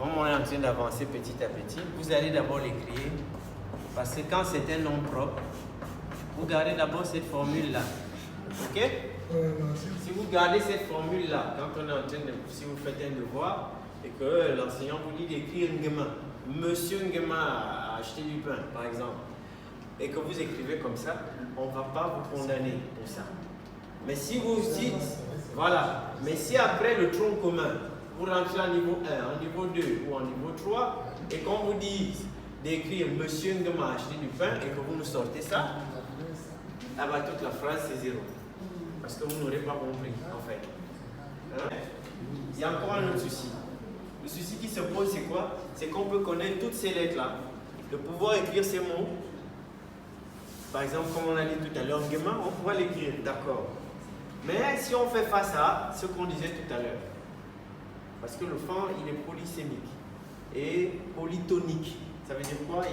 comme on est en train d'avancer petit à petit, vous allez d'abord l'écrire. Parce que quand c'est un nom propre, vous gardez d'abord cette formule-là. Ok? Si vous gardez cette formule-là, quand on est en train de, si vous faites un devoir et que l'enseignant vous dit d'écrire Ngema, Monsieur Ngema a acheté du pain, par exemple, et que vous écrivez comme ça, on ne va pas vous condamner pour ça. Mais si vous dites, voilà, mais si après le tronc commun, vous rentrez en niveau 1, en niveau 2 ou en niveau 3, et qu'on vous dise d'écrire Monsieur Ngema a acheté du pain et que vous nous sortez ça, ah bah, toute la phrase c'est 0. Parce que vous n'aurez pas compris, en fait. Hein? Il y a encore un autre souci. Le souci qui se pose, c'est quoi? C'est qu'on peut connaître toutes ces lettres-là, de pouvoir écrire ces mots. Par exemple, comme on a dit tout à l'heure, Ngema, on pourra l'écrire, d'accord. Mais si on fait face à ce qu'on disait tout à l'heure, parce que le fan, il est polysémique et polytonique. Ça veut dire quoi?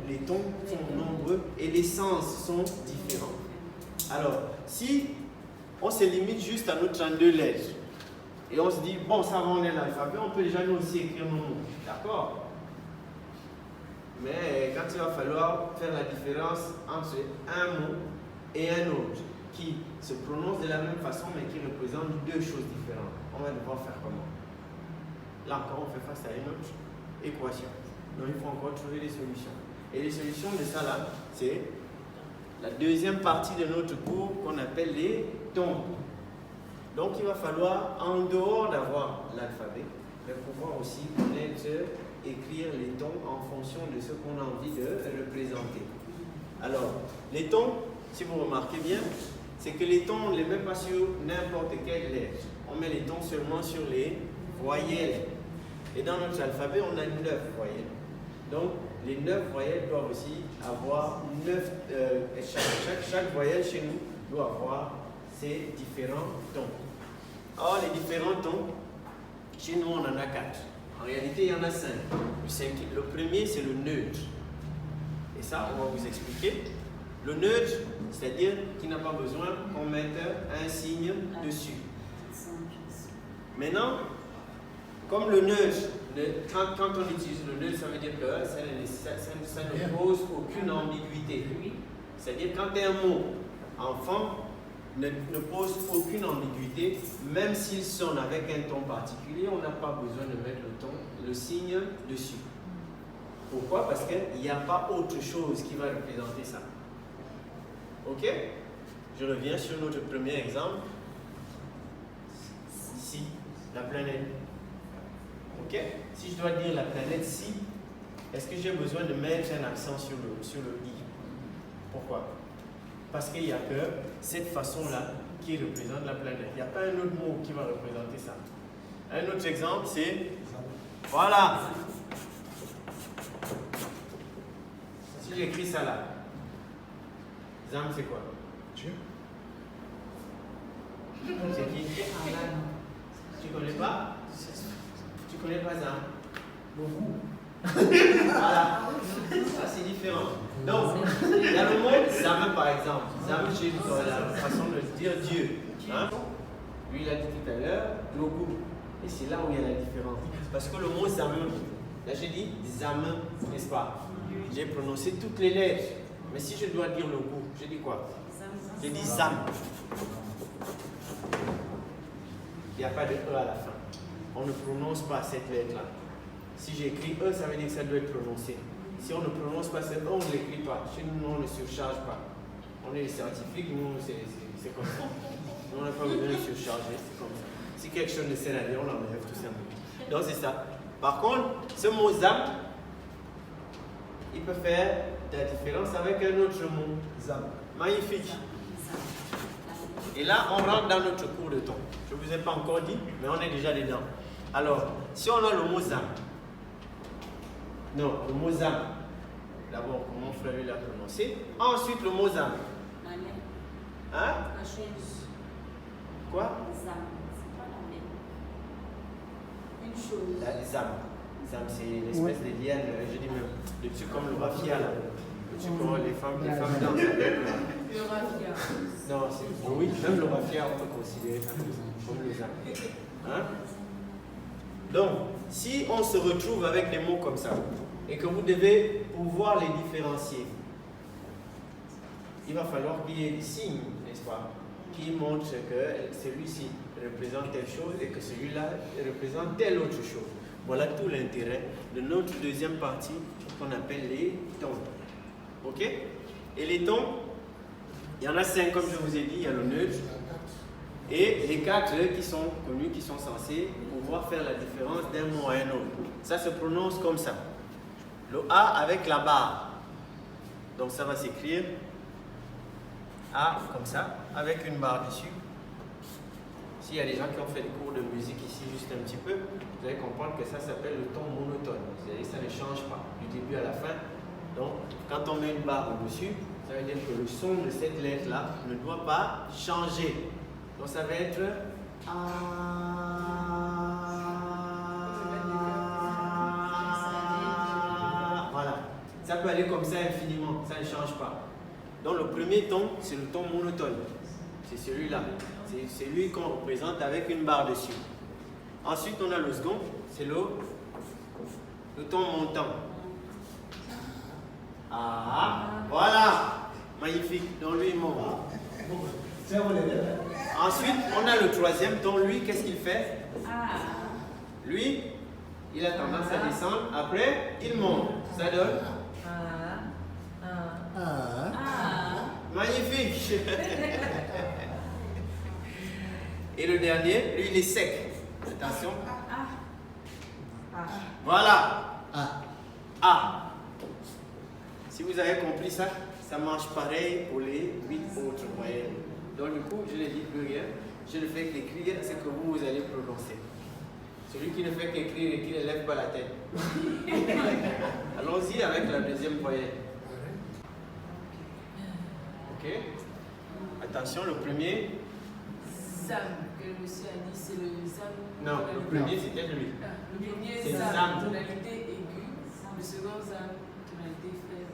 Les tons sont nombreux et les sens sont différents. Alors, si on se limite juste à nos 32 lettres et on se dit, bon, ça va, on est l'alphabet, on peut déjà nous aussi écrire nos mots. D'accord? Mais quand il va falloir faire la différence entre un mot et un autre qui se prononce de la même façon mais qui représente deux choses différentes, on va devoir faire comment? Là encore, on fait face à une autre équation. Donc il faut encore trouver des solutions. Et les solutions de ça là, c'est la deuxième partie de notre cours qu'on appelle les tons. Donc il va falloir, en dehors d'avoir l'alphabet, pouvoir aussi connaître, écrire les tons en fonction de ce qu'on a envie de représenter. Alors, les tons, si vous remarquez bien, c'est que les tons, on ne les met pas sur n'importe quelle lettre. On met les tons seulement sur les voyelles. Et dans notre alphabet, on a 9 voyelles. Donc, les 9 voyelles doivent aussi avoir 9. Chaque voyelle chez nous doit avoir ses différents tons. Or, les différents tons, chez nous, on en a 4. En réalité, il y en a 5. Le premier, c'est le neutre. Et ça, on va vous expliquer. Le neutre, c'est-à-dire qu'il n'a pas besoin qu'on mette un signe dessus. Maintenant, comme le neutre, quand on utilise le neutre, ça veut dire que ça ne pose aucune ambiguïté. C'est-à-dire quand un mot enfant ne pose aucune ambiguïté, même s'il sonne avec un ton particulier, on n'a pas besoin de mettre le signe dessus. Pourquoi? Parce qu'il n'y a pas autre chose qui va représenter ça. Ok? Je reviens sur notre premier exemple. Ici, la planète. Ok? Si je dois dire la planète si, est-ce que j'ai besoin de mettre un accent sur le i? Pourquoi? Parce qu'il n'y a que cette façon-là qui représente la planète. Il n'y a pas un autre mot qui va représenter ça. Un autre exemple, c'est... Voilà! Si j'écris ça là, Zam, c'est quoi? Dieu. C'est qui? Tu connais pas? Tu connais pas Zam? Voilà. Ça, c'est différent. Donc, il y a le mot Zam, par exemple. Zam, c'est la façon de dire Dieu. Hein? Lui, il a dit tout à l'heure, Logo. Et c'est là où il y a la différence. Parce que le mot Zam, là j'ai dit Zam, n'est-ce pas? J'ai prononcé toutes les lettres. Mais si je dois dire Logo, je dis quoi? Je dis Zam. Il n'y a pas de E à la fin. On ne prononce pas cette lettre-là. Si j'écris E, ça veut dire que ça doit être prononcé. Si on ne prononce pas cette E, on ne l'écrit pas. Chez nous, on ne surcharge pas. On est les scientifiques, nous, c'est comme ça. Nous, on n'a pas besoin de surcharger, c'est comme ça. Si quelque chose ne sert à rien, on l'enlève tout simplement. Donc, c'est ça. Par contre, ce mot Zam, il peut faire de la différence avec un autre mot. Zam. Magnifique. Et là, on rentre dans notre cours de ton. Je ne vous ai pas encore dit, mais on est déjà dedans. Alors, si on a le mot Zam, non, le mot Zam, d'abord, comment frère l'a prononcé. Ensuite, le mot Zam. Hein? Quoi? Zam, c'est pas la même. Une chose. Zam. Zam, c'est l'espèce de liane, je dis même, le truc comme le raffia là. Le truc comme les femmes dansent avec. Le raffia. Non, c'est oui, même le raffia, on peut considérer ça comme le Zam. Hein? Donc, si on se retrouve avec des mots comme ça, et que vous devez pouvoir les différencier, il va falloir qu'il y ait des signes, n'est-ce pas, qui montrent que celui-ci représente telle chose et que celui-là représente telle autre chose. Voilà tout l'intérêt de notre deuxième partie qu'on appelle les tons. Ok? Et les tons, il y en a 5 comme je vous ai dit, il y a le neutre. Et les 4 qui sont connus, qui sont censés pouvoir faire la différence d'un mot à un autre. Ça se prononce comme ça. Le A avec la barre. Donc ça va s'écrire A comme ça, avec une barre dessus. S'il y a des gens qui ont fait des cours de musique ici juste un petit peu, vous allez comprendre que ça s'appelle le ton monotone. C'est-à-dire que ça ne change pas du début à la fin. Donc quand on met une barre au-dessus, ça veut dire que le son de cette lettre-là ne doit pas changer. Donc ça va être A. Voilà. Ça peut aller comme ça infiniment, ça ne change pas. Donc le premier ton, c'est le ton monotone. C'est celui-là. C'est celui qu'on représente avec une barre dessus. Ensuite, on a le second, c'est le ton montant. Ah, voilà. Magnifique. Donc lui, il monte. Ensuite, on a le troisième ton. Lui, qu'est-ce qu'il fait? Lui, il a tendance à descendre. Après, il monte. Ça donne? Magnifique. Et le dernier, lui, il est sec. Attention. Voilà. A. Si vous avez compris ça, ça marche pareil pour les 8 autres voyelles. Donc du coup, je ne dis plus rien. Je ne fais qu'écrire ce que vous allez prononcer. Celui qui ne fait qu'écrire et qui ne lève pas la tête. Allons-y avec la deuxième voyelle. Ok. Attention, le premier. Zam, que le monsieur a dit, c'est le Zam. Non, le premier c'était lui. Le premier C'est Zam, Zam. tonalité aiguë. Le second Zam, tonalité faible.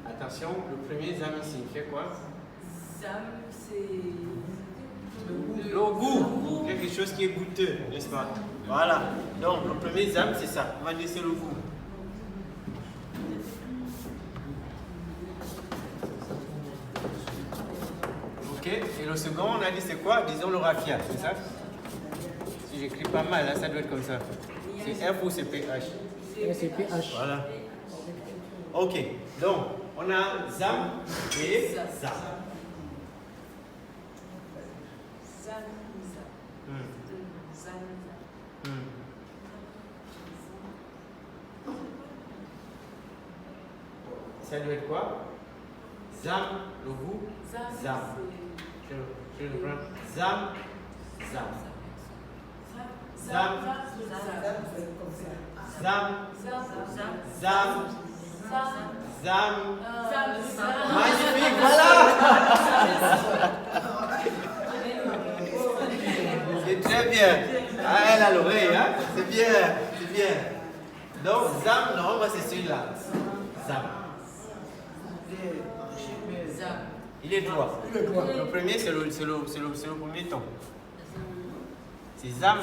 Attention, le premier Zam signifiait quoi? Zam, c'est Le goût. Quelque chose qui est goûteux, n'est-ce pas? Voilà. Donc, le premier Zam, c'est ça. On va dire c'est le goût. Ok. Et le second, on a dit c'est quoi? Disons le raffia, c'est ça? Si j'écris pas mal, là, ça doit être comme ça. C'est F ou c'est PH? C'est PH. Voilà. Ok. Donc, on a Zam et Zam. Zam, Zam. Zam, Zam. Ça doit être quoi? Zam, le goût. Zam. Je le prends. Zam, Zam. Zam, Zam, Zam, Zam. Magnifique, voilà! C'est très bien. Ah, elle a l'oreille, hein? C'est bien, c'est bien. Donc, Zam, non, moi c'est celui-là. Zam. Il est droit. Le premier, c'est le premier ton. C'est Zam.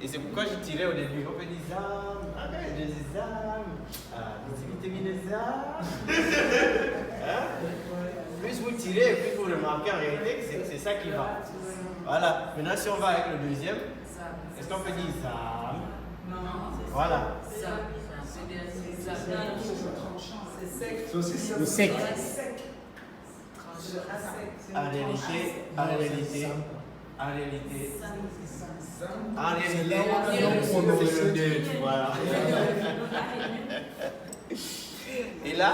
Et c'est pourquoi je tirais au début. On peut dire Zam. Arrête de dire Zam. C'est vitamine Zam. Plus vous tirez, plus vous remarquez en réalité que c'est ça qui va. Voilà. Maintenant, si on va avec le deuxième, est-ce qu'on peut dire Zam? Voilà. Le sec. En réalité, c'est le neutre, voilà. Et là,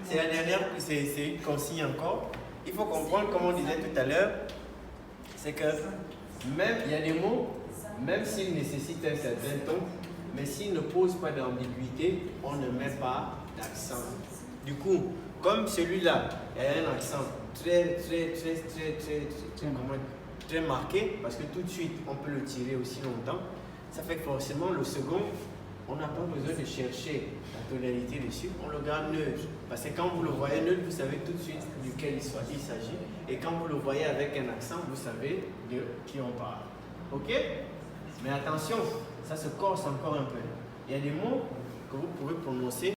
c'est la dernière, c'est une consigne encore. Il faut comprendre, comme on disait tout à l'heure, c'est que même, il y a des mots, même s'ils nécessitent un certain ton, mais s'ils ne posent pas d'ambiguïté, on ne met pas d'accent. Du coup, comme celui-là, il y a un accent très marqué, parce que tout de suite, on peut le tirer aussi longtemps. Ça fait que forcément, le second, on n'a pas besoin de chercher la tonalité dessus, on le garde neutre. Parce que quand vous le voyez neutre, vous savez tout de suite duquel il s'agit. Et quand vous le voyez avec un accent, vous savez de qui on parle. Ok? Mais attention, ça se corse encore un peu. Il y a des mots que vous pouvez prononcer.